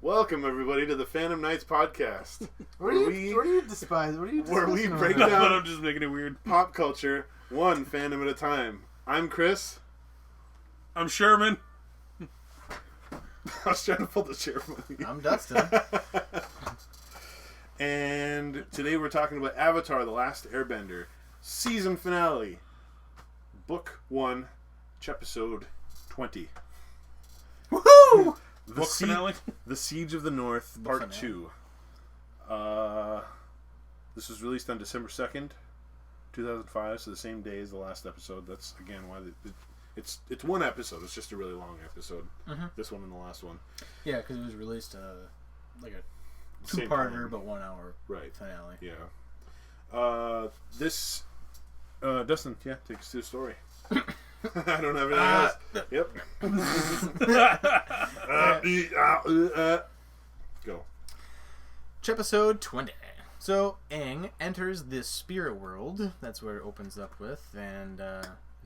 Welcome everybody to the Phantom Nights podcast. What do you despise? What do you Where we break No, down I'm just making it weird. pop culture one fandom at a time. I'm Chris. I'm Sherman. I was trying to pull the chair from you. I'm Dustin. And today we're talking about Avatar: The Last Airbender, season finale, book 1, Chepisode 20. Woohoo! Book finale? The Siege of the North, Part finale. 2. This was released on December 2nd, 2005, so the same day as the last episode. That's, again, why it's one episode. It's just a really long episode. Mm-hmm. This one and the last one. Yeah, because it was released like a Same two-parter, time. but 1 hour Right. finale. Yeah. Dustin, yeah, take us through the story. I don't have anything else. Yep. Go. Chepisode 20. So, Aang enters the spirit world. That's where it opens up with. And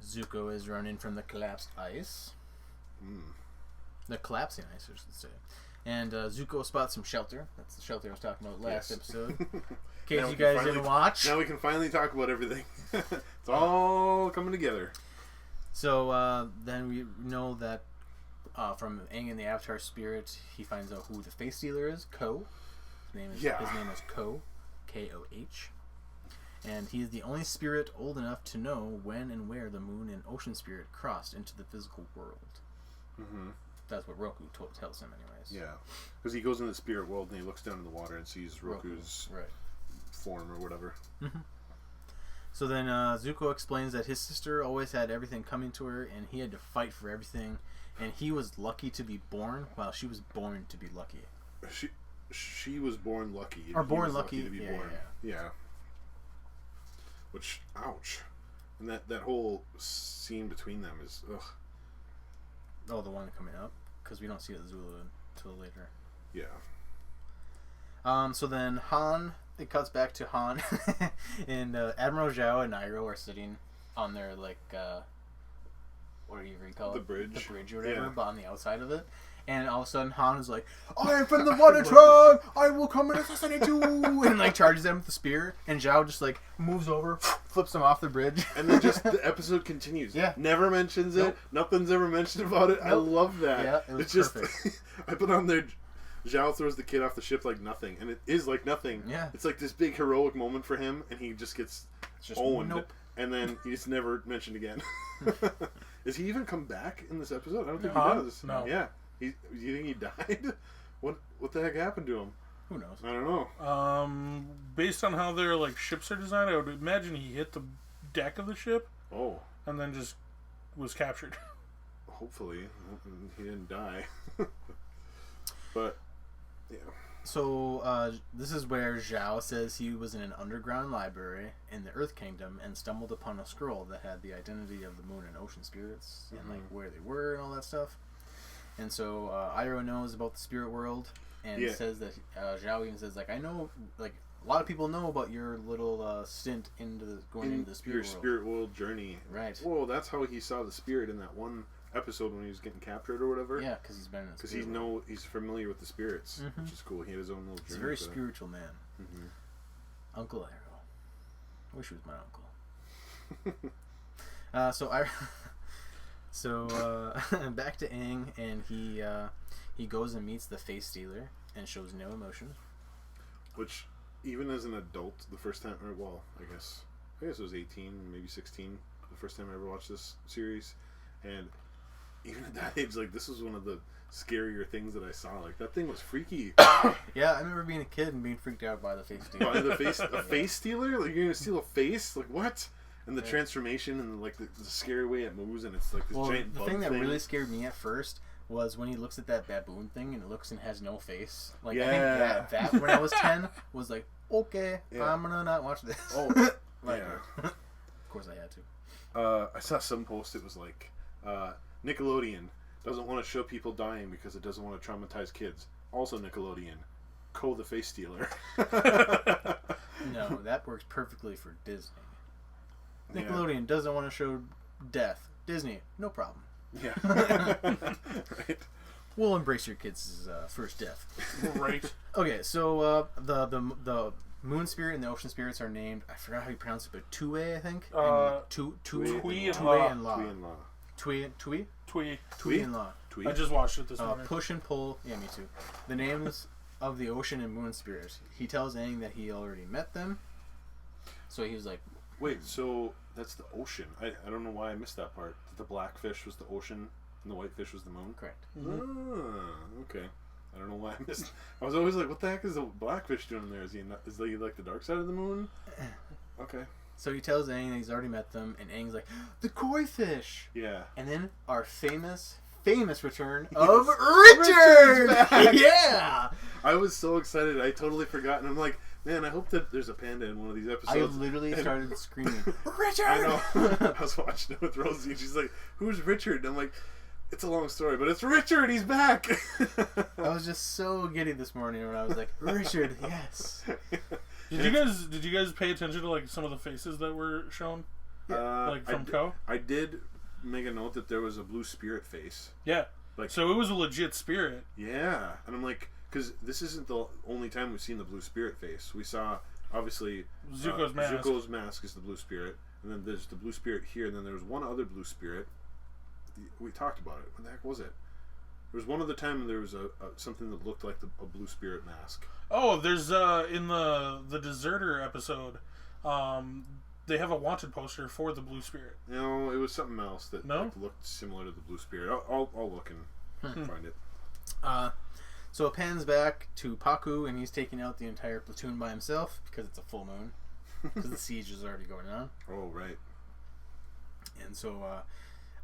Zuko is running from the collapsed ice. The collapsing ice, I should say. And Zuko spots some shelter. That's the shelter I was talking about last episode. In case you guys didn't watch. Now we can finally talk about everything. It's all coming together. So then we know that from Aang and the Avatar Spirit, he finds out who the Face Stealer is, Ko. His name is Ko, K-O-H. And he is the only spirit old enough to know when and where the Moon and Ocean Spirit crossed into the physical world. Mm-hmm. That's what Roku tells him anyways. Yeah. Because he goes in the spirit world and he looks down in the water and sees Roku's form or whatever. Mm-hmm. So then Zuko explains that his sister always had everything coming to her and he had to fight for everything, and he was lucky to be born while she was born to be lucky. She was born lucky. Or born lucky to be born. Yeah. Which, ouch. And that whole scene between them is, ugh. Oh, the one coming up? Because we don't see Azula until later. Yeah. So then it cuts back to Han, and Admiral Zhao and Nairo are sitting on their, what do you call it? The bridge. The bridge or whatever, Yeah. but on the outside of it. And all of a sudden, Han is like, I am from the Water Tribe! I will come and assassinate you! And, charges them with the spear. And Zhao just, moves over, flips them off the bridge. And then just the episode continues. Yeah. Never mentions it. Nope. Nothing's ever mentioned about it. Nope. I love that. Yeah, it was perfect. Just, I put on there, Zhao throws the kid off the ship like nothing. And it is like nothing. Yeah. It's like this big heroic moment for him, and he just gets owned. Nope. And then he's never mentioned again. Does he even come back in this episode? I don't think Han? he does. No. Yeah. You think he died? What the heck happened to him? Who knows? I don't know. Based on how their ships are designed, I would imagine he hit the deck of the ship. Oh. And then just was captured. Hopefully. He didn't die. But, yeah. So, this is where Zhao says he was in an underground library in the Earth Kingdom and stumbled upon a scroll that had the identity of the Moon and Ocean Spirits and, where they were and all that stuff. And so, Iroh knows about the spirit world and says that, Zhao even says, I know, a lot of people know about your little stint into the spirit world. Your spirit world journey. Right. Whoa, that's how he saw the spirit in that one episode when he was getting captured or whatever. Yeah, because he's been in the spirit Because world. he's familiar with the spirits, which is cool. He had his own little journey. He's a very spiritual man. Mm-hmm. Uncle Iroh. I wish he was my uncle. So back to Aang, and he goes and meets the Face Stealer and shows no emotion. Which, even as an adult, the first time, I guess it was 18, maybe 16, the first time I ever watched this series, and even at that age, this was one of the scarier things that I saw. That thing was freaky. Yeah, I remember being a kid and being freaked out by the Face Stealer. By a face stealer? You're gonna steal a face? What? And the transformation and the scary way it moves, and it's this giant bug thing. The thing that really scared me at first was when he looks at that baboon thing and it looks and has no face. I think that when I was 10 was okay, I'm gonna not watch this. Oh, yeah. Of course I had to. I saw some post. It was Nickelodeon doesn't want to show people dying because it doesn't want to traumatize kids. Also Nickelodeon, Ko the Face Stealer. No, that works perfectly for Disney. Nickelodeon doesn't want to show death. Disney, no problem. Yeah. Right. we'll embrace your kids' first death. Right. Okay, so the moon spirit and the ocean spirits are named. I forgot how you pronounce it, but Tue, I think. Twee and La. Twee And La. I just watched it this morning. Push and pull. Yeah, me too. The names of the ocean and moon spirits. He tells Aang that he already met them. So he was like, Wait, so that's the ocean. I don't know why I missed that part. The black fish was the ocean and the white fish was the moon? correct. Ah, okay. I don't know why I missed. I was always like, what the heck is the blackfish doing in there? Is he like the dark side of the moon? Okay. So he tells Aang that he's already met them, and Aang's like, the koi fish! Yeah. And then our famous return of Richard! Yeah! I was so excited. I totally forgot. And I'm like, man, I hope that there's a panda in one of these I episodes. literally started screaming, Richard! I know. I was watching it with Rosie, and she's like, who's Richard? And I'm like, it's a long story, but it's Richard. He's back. I was just so giddy this morning when I was like, Richard, yes. Did you guys pay attention to like some of the faces that were shown? Like from Ko? I did make a note that there was a blue spirit face. Yeah. Like, so it was a legit spirit. Yeah. And I'm like, because this isn't the only time we've seen the blue spirit face. We saw, obviously, Zuko's mask. Zuko's mask is the blue spirit. And then there's the blue spirit here. And then there was one other blue spirit. We talked about it. What the heck was it? There was one other time there was a something that looked like a blue spirit mask. Oh, there's in the Deserter episode, they have a wanted poster for the blue spirit. No, it was something else that No? looked similar to the blue spirit. I'll look and find it. So it pans back to Paku, and he's taking out the entire platoon by himself because it's a full moon. Because the siege is already going on. Oh, right. And so,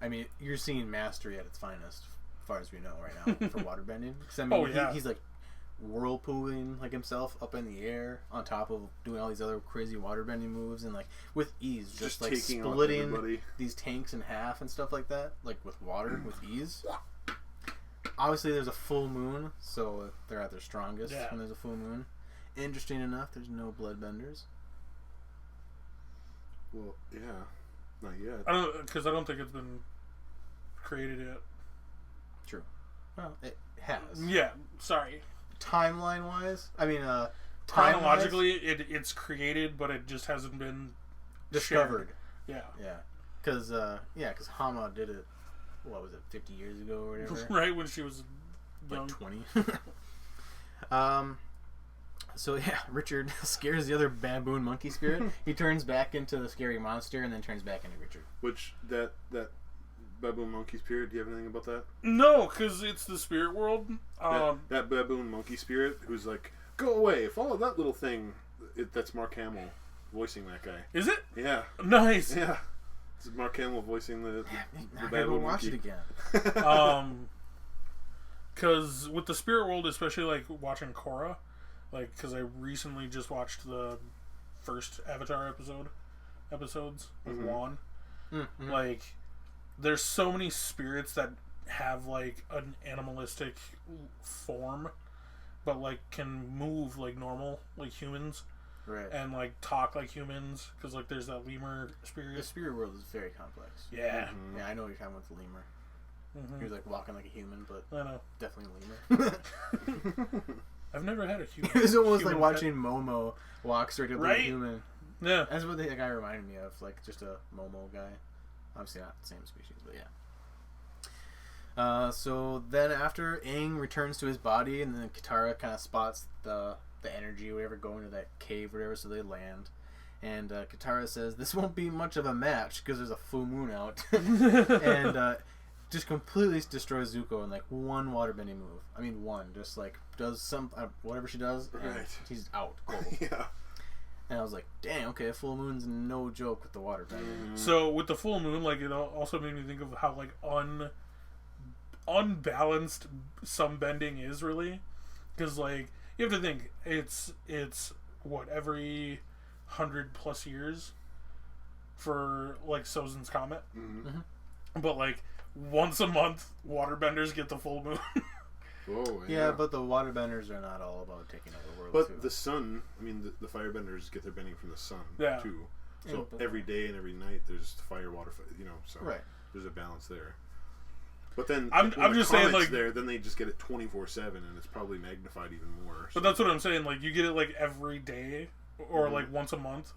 I mean, you're seeing mastery at its finest, as far as we know right now, for waterbending. Because, I mean, he's like whirlpooling like himself up in the air on top of doing all these other crazy waterbending moves and like with ease, just like splitting these tanks in half and stuff like that, like with water with ease. Obviously, there's a full moon, so they're at their strongest when there's a full moon. Interesting enough, there's no bloodbenders. Well, yeah, not yet. Because I don't think it's been created yet. True. Well, it has. Yeah. Sorry. Timeline wise, I mean, chronologically, it's created, but it just hasn't been discovered. Shared. Yeah. Because Hama did it. What was it? 50 years ago or whatever. Right when she was young. Like 20. So yeah, Richard scares the other baboon monkey spirit. He turns back into the scary monster and then turns back into Richard. Which that baboon monkey spirit? Do you have anything about that? No, because it's the spirit world. That baboon monkey spirit who's like, go away, follow that little thing. That's Mark Hamill voicing that guy. Is it? Yeah. Nice. Yeah. It's Mark Hamill voicing the baboon monkey. I gotta watch it again. Because with the spirit world, especially like watching Korra, like because I recently just watched the first Avatar episodes with Wan. Mm-hmm. Like, there's so many spirits that have like an animalistic form, but like can move like normal, like humans, right? And like talk like humans. Because like there's that lemur spirit. The spirit world is very complex. Yeah, yeah, I know what you're talking about the lemur. He was like walking like a human, but I know, definitely a lemur. I've never had a human. It was almost like watching Momo walk straight up like a human. Yeah, that's what the guy reminded me of, like just a Momo guy. Obviously not the same species, but yeah. So then after Aang returns to his body, and then Katara kind of spots the energy or whatever going to that cave or whatever, so they land. And Katara says, "This won't be much of a match because there's a full moon out," and just completely destroys Zuko in like one waterbending move. I mean, one just like does some whatever she does, and he's out cold. Yeah. And I was like, dang, okay, a full moon's no joke with the water bending. So with the full moon, like, it also made me think of how like unbalanced some bending is really, because like you have to think it's what, every 100+ years for like Sozin's comet, but like once a month waterbenders get the full moon. Oh, yeah, but the waterbenders are not all about taking over the world. But too. the sun, I mean, the firebenders get their bending from the sun too. So Yeah, every day and every night there's fire, water, so right. there's a balance there. But then I'm just saying, like, there, then they just get it 24/7, and it's probably magnified even more. But that's what I'm saying. Like, you get it like every day or like once a month.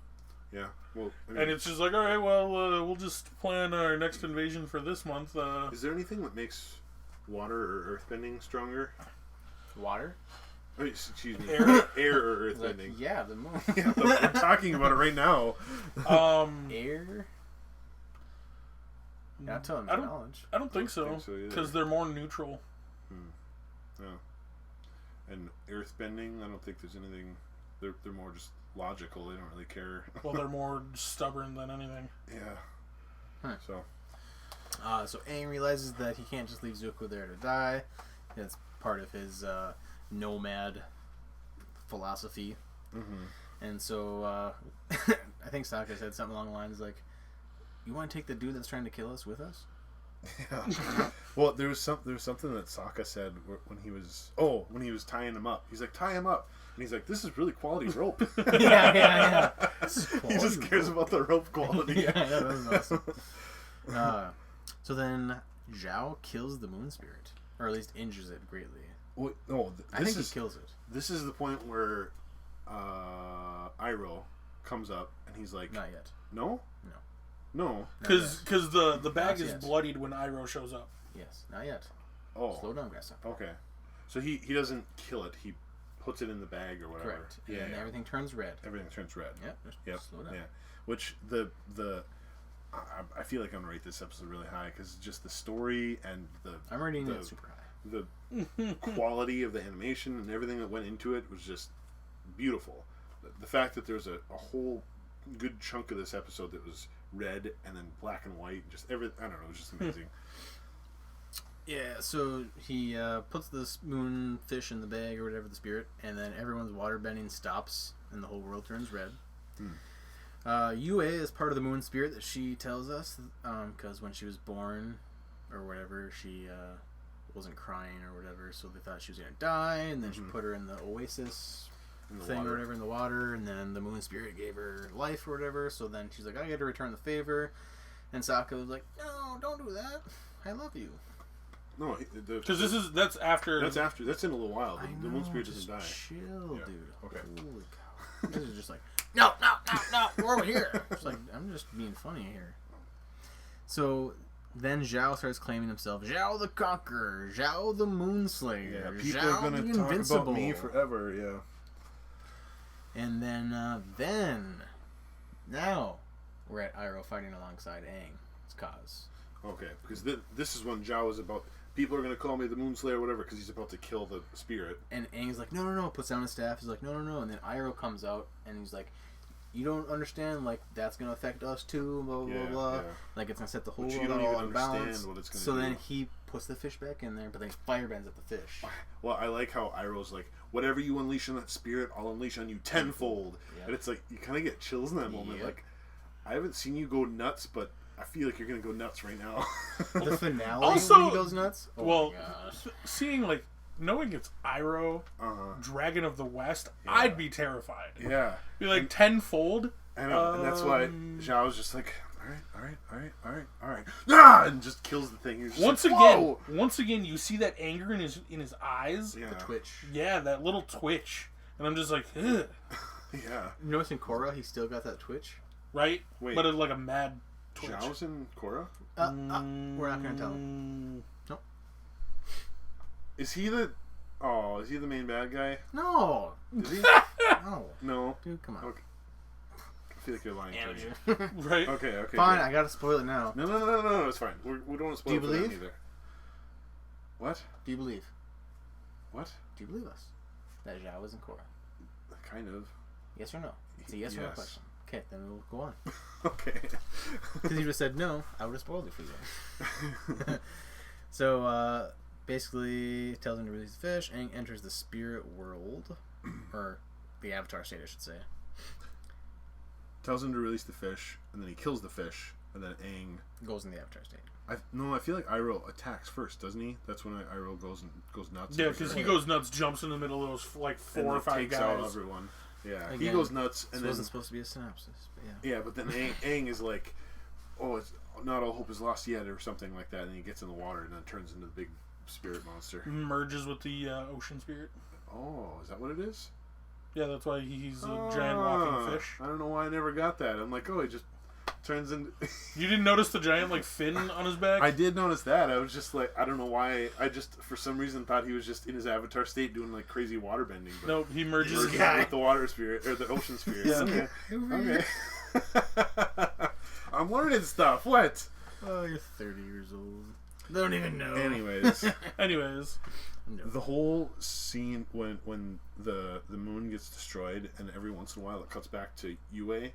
Yeah. Well, I mean, and it's just like, all right, well, we'll just plan our next invasion for this month. Is there anything that makes water or earthbending stronger? Water? Oh, excuse me. Air? Air or earthbending? Like, yeah, the moon. Yeah, we're talking about it right now. Air? Not telling me knowledge. I don't think so. Because they're more neutral. No. And earthbending, I don't think there's anything. They're more just logical. They don't really care. Well, they're more stubborn than anything. Yeah. Huh. So Aang realizes that he can't just leave Zuko there to die. That's part of his nomad philosophy. Mm-hmm. And so I think Sokka said something along the lines like, "You want to take the dude that's trying to kill us with us?" Yeah. Well, there was something that Sokka said when he was tying him up. He's like, tie him up, and he's like, this is really quality rope. yeah. This is quality He just cares about the rope quality. yeah, that was awesome. So then Zhao kills the moon spirit, or at least injures it greatly. Well, no, I think he kills it. This is the point where Iroh comes up, and he's like, Not yet. No. Because the bag Not is yet. bloodied when Iroh shows up. Yes, not yet. Oh. Slow down, Grasshopper. Okay. So he doesn't kill it. He puts it in the bag or whatever. Correct. And everything turns red. Everything turns red. Yep. Slow down. Yeah. Which I feel like I'm gonna rate this episode really high because just the story and I'm rating it super high. The quality of the animation and everything that went into it was just beautiful. The fact that there's a whole good chunk of this episode that was red and then black and white, just everything. I don't know, it was just amazing. Yeah, so he puts this moon fish in the bag or whatever, the spirit, and then everyone's water bending stops and the whole world turns red. Yue is part of the moon spirit that she tells us, because when she was born or whatever, she wasn't crying or whatever, so they thought she was going to die, and then she put her in the oasis thing or whatever in the water, and then the moon spirit gave her life or whatever, so then she's like, I got to return the favor, and Sokka was like, no, don't do that, I love you. No, because that's after that's in a little while. The moon spirit doesn't die. Chill, dude. Okay. Holy cow. This is just like, no, we're over here. It's like, I'm just being funny here. So then Zhao starts claiming himself, Zhao the Conqueror, Zhao the Moonslayer, Yeah, people Zhao are gonna the talk Invincible. about me forever. Yeah. And then now we're at Iroh fighting alongside Aang's cause. Okay, because this is when Zhao is about. People are going to call me the Moonslayer or whatever because he's about to kill the spirit. And Aang's like, no, puts down his staff. He's like, no. And then Iroh comes out and he's like, you don't understand, like, that's going to affect us too, blah, blah, blah. Yeah. Like, it's going to set the whole But you world don't all even out of understand balance. what it's gonna So do. then he puts the fish back in there, but then he firebends at the fish. Well, I like how Iroh's like, whatever you unleash on that spirit, I'll unleash on you tenfold. Yeah. And it's like, you kind of get chills in that moment. Yep. Like, I haven't seen you go nuts, but I feel like you're going to go nuts right now. The finale Also- when he goes nuts? Oh well, my gosh. seeing like knowing it's Iroh, Dragon of the West, Yeah. I'd be terrified. Yeah. Be like tenfold. I know, and that's why Zhao's just like, all right, and just kills the thing. You're just Once like, again, whoa! once again, you see that anger in his eyes. Yeah. The twitch. Yeah, that little twitch, and I'm just like, ugh. Yeah. You notice in Korra, he still got that twitch? Right? Wait. But it's like a mad twitch. Zhao's in Korra? We're not going to tell him. Nope. Is he the main bad guy? No. Is he? No. No. Dude, come on. Okay. I feel like you're lying to me. Amateur. Right? Okay. Fine, good. I gotta spoil it now. No, it's fine. We don't want to spoil Do you it for them believe? either. What? Do you believe? What? Do you believe us? That Zhao is in Korra? Kind of. Yes or no? It's a yes or no Yes. question. Okay, then we'll go on. Okay. Because you just said no, I would have spoiled it for you. So, basically, tells him to release the fish. Aang enters the spirit world. Or the Avatar state, I should say. Tells him to release the fish, and then he kills the fish, and then Aang. Goes in the Avatar state. I feel like Iroh attacks first, doesn't he? That's when Iroh goes nuts. Yeah, because he goes nuts, jumps in the middle of those like and four or five takes guys. out everyone. Yeah, Again, he goes nuts, This and then wasn't supposed to be a synopsis, but yeah. yeah, but then Aang is like, oh, not all hope is lost yet, or something like that, and he gets in the water and then turns into the big spirit monster. Merges with the ocean spirit. Oh, is that what it is? Yeah, that's why he's a giant walking fish. I don't know why I never got that. I'm like, oh, he just turns into... You didn't notice the giant, like, fin on his back? I did notice that. I was just like, I don't know why. I just, for some reason, thought he was just in his avatar state doing, like, crazy water bending. But No, he merges with the water spirit, or the ocean spirit. Yeah. Okay. I'm learning stuff. What? Oh, you're 30 years old. They don't even know. Anyways. No. The whole scene when the moon gets destroyed, and every once in a while it cuts back to Yue,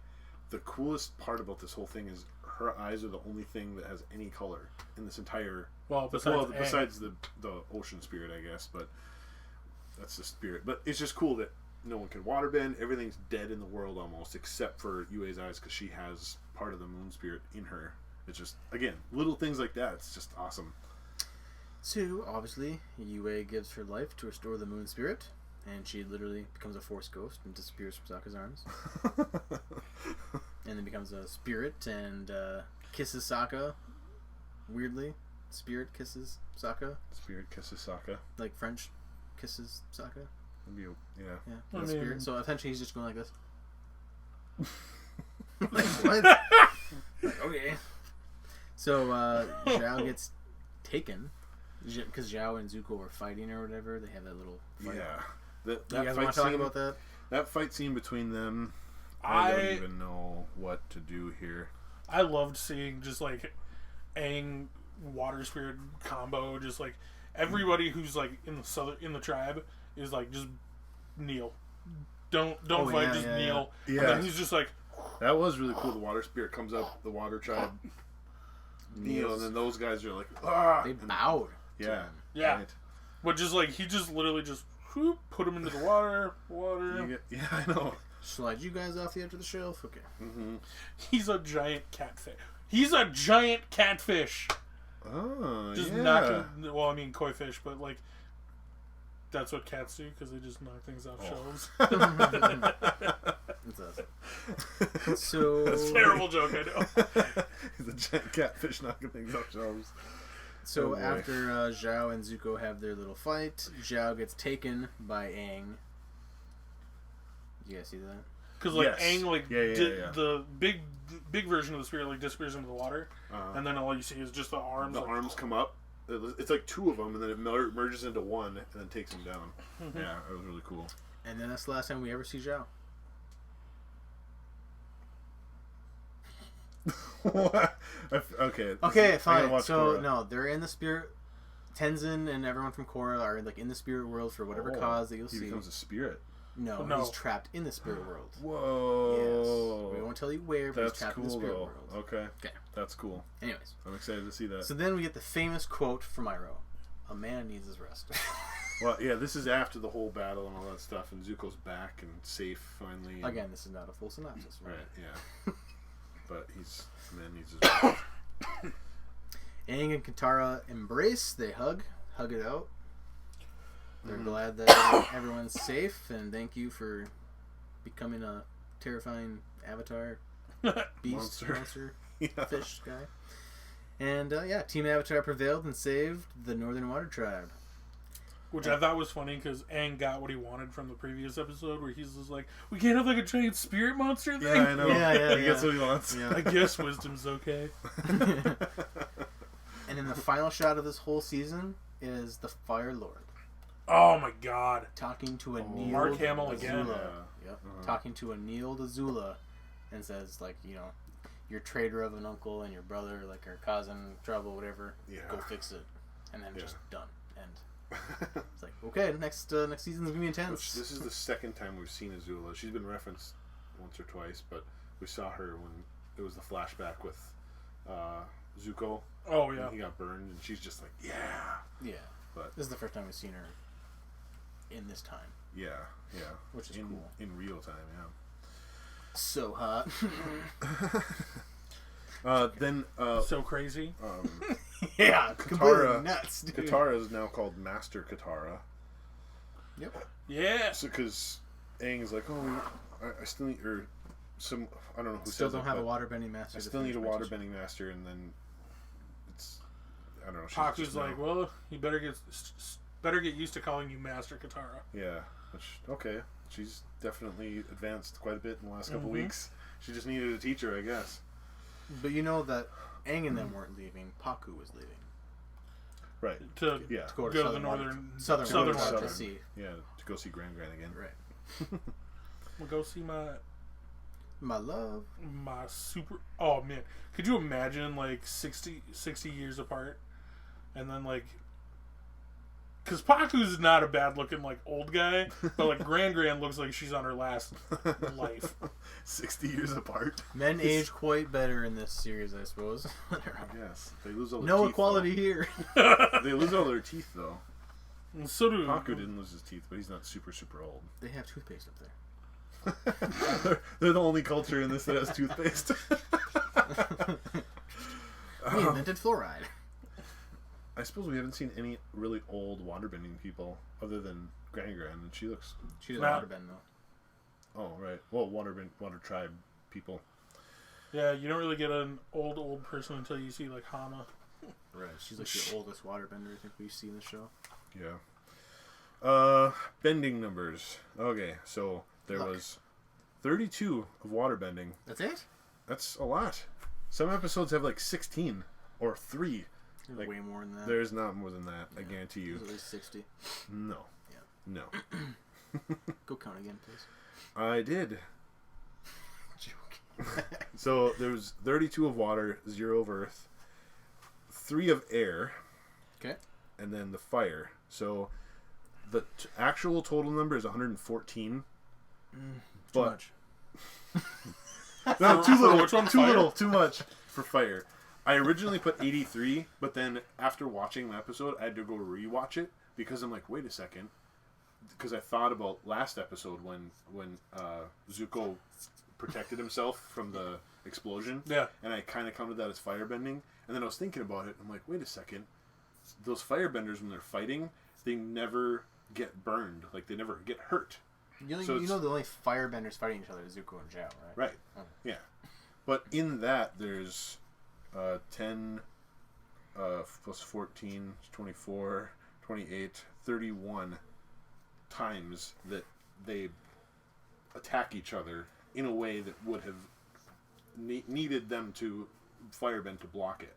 the coolest part about this whole thing is her eyes are the only thing that has any color in this entire... besides the ocean spirit, I guess, but that's the spirit. But it's just cool that no one can waterbend. Everything's dead in the world almost, except for Yue's eyes, because she has part of the moon spirit in her. It's just, again, little things like that. It's just awesome. So, obviously, Yue gives her life to restore the moon spirit, and she literally becomes a force ghost and disappears from Sokka's arms. And then becomes a spirit and kisses Sokka. Weirdly, spirit kisses Sokka. Spirit kisses Sokka. Like French kisses Sokka. Yeah. Yeah. Spirit. So essentially, he's just going like this. Like, what? Like, okay. So Zhao gets taken because Zhao and Zuko were fighting or whatever. They have that little fight. Yeah. Do you guys want to talk about that? That fight scene between them, I don't even know what to do here. I loved seeing just like Aang water spirit combo. Just like everybody who's like in the tribe is like just kneel. Don't fight, just kneel. Yeah. And then he's just like, that was really cool. The water spirit comes up, the water tribe kneel, and then those guys are like, ah! They bowed. Yeah. Yeah. Right. But just like, he just literally just whoop, put him into the water. Yeah, I know. Slide you guys off the edge of the shelf? Okay. Mm-hmm. He's a giant catfish. Oh, just yeah. knocking, well, I mean koi fish, but like, that's what cats do, because they just knock things off shelves. That's awesome. So... That's a terrible joke, I know. He's a giant catfish knocking things off shelves. So after Zhao and Zuko have their little fight, Zhao gets taken by Aang. Did you guys see that? Because like Aang the big version of the spirit like disappears into the water, and then all you see is just the arms. The arms come up. It's like two of them, and then it merges into one, and then takes him down. Mm-hmm. Yeah, it was really cool. And then that's the last time we ever see Zhao. What? Okay, fine. So no, they're in the spirit. Tenzin and everyone from Korra are like in the spirit world for whatever cause that you'll see. He becomes a spirit. No, he's trapped in the spirit world. Whoa! Yes. We won't tell you where, but he's trapped in the spirit world. Okay, that's cool. Anyways, I'm excited to see that. So then we get the famous quote from Iroh: "A man needs his rest." Well, yeah, this is after the whole battle and all that stuff, and Zuko's back and safe finally. And... Again, this is not a full synopsis, right? Yeah. But a man needs his rest. Aang and Katara embrace. They hug it out. They're glad that everyone's safe, and thank you for becoming a terrifying avatar beast, monster fish guy. And Team Avatar prevailed and saved the Northern Water Tribe. Which I thought was funny because Aang got what he wanted from the previous episode, where he's just like, "We can't have like a giant spirit monster thing." Yeah, I know. Yeah. He gets what he wants. Yeah. I guess wisdom's okay. And then the final shot of this whole season is the Fire Lord. Oh my God! Talking to Anil Mark Hamill again. Yep. Talking to Anil Azula, and says like, your traitor of an uncle and your brother, like our cousin, trouble, whatever. Yeah. Go fix it, and then just done. And it's like, okay, next season's gonna be intense. This is the second time we've seen Azula. She's been referenced once or twice, but we saw her when it was the flashback with Zuko. Oh yeah. He got burned, and she's just like, yeah. But this is the first time we've seen her in this time. Yeah. Which is cool. In real time, yeah. So hot. Then so crazy. Yeah, completely nuts, dude. Katara is now called Master Katara. Yep. Yeah. So because Aang's like, I still need, or some I don't know who Still says don't it, have a but waterbending master. I to still need a finish my teaching. waterbending master, and then it's I don't know. She's Paku's just like, now- well, you better get used to calling you Master Katara. yeah, which okay, she's definitely advanced quite a bit in the last couple Mhm. weeks. She just needed a teacher, I guess. But you know that Aang and them weren't leaving. Paku was leaving. Right. To Yeah. To go to Go to the southern northern southern southern water Southern. to sea. Yeah, to go see Grand again. Right. We'll go see My love. my super. Oh man, could you imagine like 60 years apart, and then like, because Paku's not a bad looking like old guy, but like Grand looks like she's on her last life. 60 years apart. Men age quite better in this series, I suppose. Yes, they lose all their No teeth, equality here. though. They lose all their teeth though. And so do Paku didn't lose his teeth, but he's not super old. They have toothpaste up there. They're the only culture in this that has toothpaste. We invented fluoride. I suppose we haven't seen any really old waterbending people other than Gran, and she looks. She doesn't Matt. waterbend though. Oh right, well water tribe people. Yeah, you don't really get an old person until you see like Hana. Right. She's like the oldest waterbender I think we see in the show. Yeah. Bending numbers. Okay, so there Luck. was 32 of waterbending. That's it? That's a lot. Some episodes have like 16 or 3. There's Like, way more than that. There's not more than that, I guarantee you. There's at least 60. No. Yeah. No. Go count again, please. I did. Joke. So there's 32 of water, 0 of earth, 3 of air, Okay. and then the fire. So the actual total number is 114. Too But much. no, too For little. which one? Too Fire? little. Too much for fire. I originally put 83, but then after watching the episode, I had to go rewatch it because I'm like, wait a second, because I thought about last episode when Zuko protected himself from the explosion. Yeah. And I kind of counted that as firebending. And then I was thinking about it. I'm like, wait a second. Those firebenders, when they're fighting, they never get burned. Like, they never get hurt. You know, So you it's- know the only firebenders fighting each other is Zuko and Zhao, right? Right. Oh. Yeah. But in that, there's 10 plus 14, 24, 28, 31 times that they attack each other in a way that would have needed them to firebend to block it.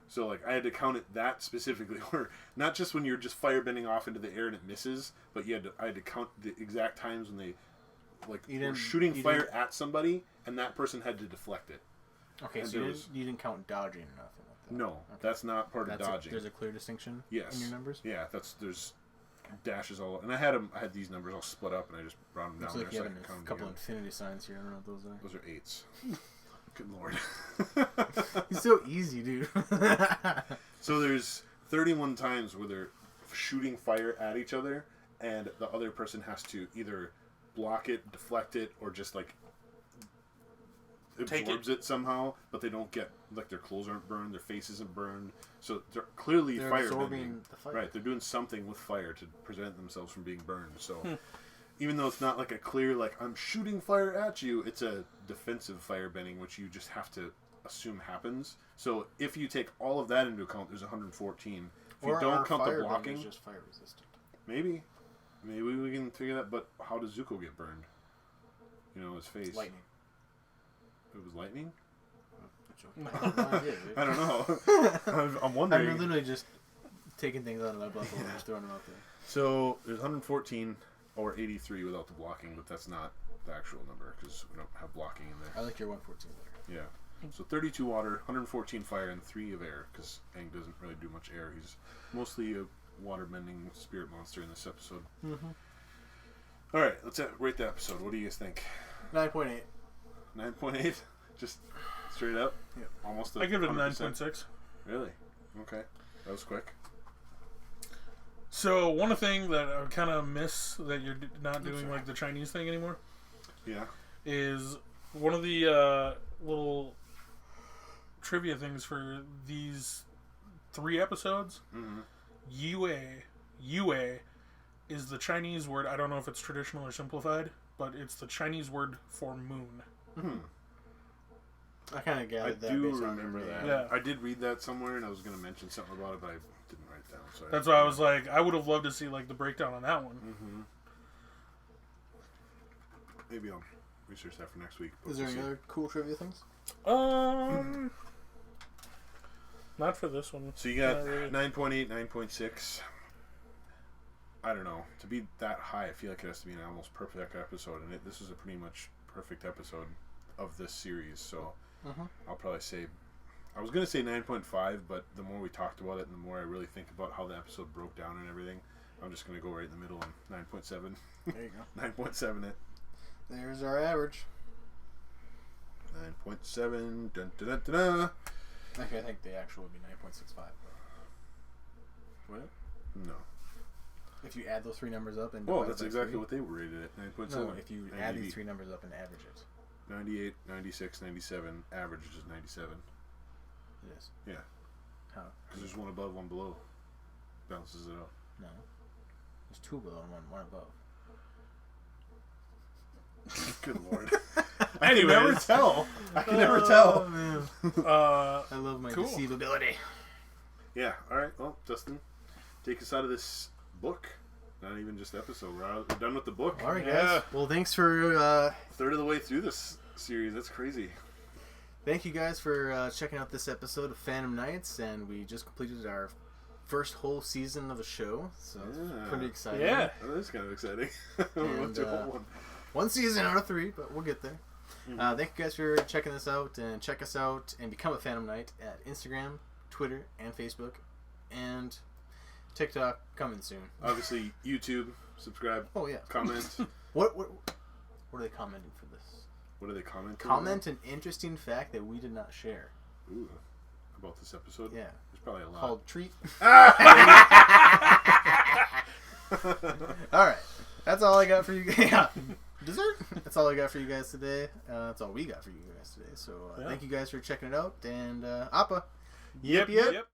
So, like, I had to count it that specifically, where not just when you're just firebending off into the air and it misses, but I had to count the exact times when they, like, were shooting fire at somebody, and that person had to deflect it. Okay, And so there you didn't count dodging or nothing like that. No, Okay. that's not part of dodging. There's a clear distinction Yes. in your numbers? Yeah, there's dashes all, and I had these numbers all split up, and I just brought them down Looks there like you so I have could count a them couple together. infinity signs here. I don't know what those are. Those are 8s. Good lord. It's so easy, dude. So there's 31 times where they're shooting fire at each other, and the other person has to either block it, deflect it, or just like Take absorbs it somehow, but they don't get, like, their clothes aren't burned, their face isn't burned, so they're clearly They're fire absorbing bending. the fire. Right, they're doing something with fire to prevent themselves from being burned. So even though it's not like a clear, like, I'm shooting fire at you, it's a defensive fire bending, which you just have to assume happens. So if you take all of that into account, there's 114. If you Or don't are count the firebenders blocking, just fire resistant? maybe we can figure that. But how does Zuko get burned? You know, his face. Lightning. It was lightning. I have no idea, dude. I don't know. I'm wondering. I'm literally just taking things out of my butt and just throwing them out there. So there's 114 or 83 without the blocking, but that's not the actual number because we don't have blocking in there. I like your 114 there. Yeah. So 32 water, 114 fire, and 3 of air because Aang doesn't really do much air. He's mostly a water-bending spirit monster in this episode. Mm-hmm. All right, let's rate the episode. What do you guys think? 9.8. 9.8? Just straight up? Yeah. Almost. I give it a 100%. 9.6. Really? Okay. That was quick. So one thing that I kind of miss that you're not doing like the Chinese thing anymore Yeah. is one of the little trivia things for these 3 episodes. Mm-hmm. Yue is the Chinese word. I don't know if it's traditional or simplified, but it's the Chinese word for moon. I kind of gathered that. I do based on remember your that. name. Yeah. I did read that somewhere, and I was going to mention something about it, but I didn't write it down. So That's why I was like, I would have loved to see like the breakdown on that one. Mm-hmm. Maybe I'll research that for next week. but Is there we'll any see. other cool trivia things? Not for this one. So you got Not really. 9.8, 9.6. I don't know. To be that high, I feel like it has to be an almost perfect episode, and this is a pretty much perfect episode of this series. So I'll probably say, I was going to say 9.5, but the more we talked about it and the more I really think about how the episode broke down and everything, I'm just going to go right in the middle and 9.7. There you go. 9.7 it. There's our average. 9.7. Dun, dun, dun, dun, dun. Actually, I think the actual would be 9.65. What? No. If you add those three numbers up and Well, divide that's by exactly three? what they were rated at. 9.7. No, if you add IMDb. these three numbers up and average it. 98, 96, 97. Average is just 97. It is. Yeah. How? Because there's one above, one below. Balances it out. No. There's two below and one above. Good lord. I can never tell. I can never tell. Man. Uh, I love my Cool. deceivability. Yeah. All right. Well, Justin, take us out of this book. Not even just episode. We're done with the book. All right, Yeah. guys. Well, thanks for Third of the way through this series. That's crazy. thank you guys for checking out this episode of Phantom Nights, and we just completed our first whole season of the show, so it's Yeah. pretty exciting. yeah. Oh, that is kind of exciting. We went through a whole one. One season out of three, but we'll get there. Thank you guys for checking this out, and check us out and become a Phantom Knight at Instagram, Twitter, and Facebook, and TikTok coming soon. Obviously, YouTube. Subscribe. Oh yeah. Comment. What are they commenting for this? What are they commenting? Comment an interesting fact that we did not share. Ooh, about this episode? Yeah. There's probably a lot. Called Treat. All right. That's all I got for you guys. Yeah. Dessert. That's all I got for you guys today. That's all we got for you guys today. So Yeah. thank you guys for checking it out. And Appa. Yep. Yep.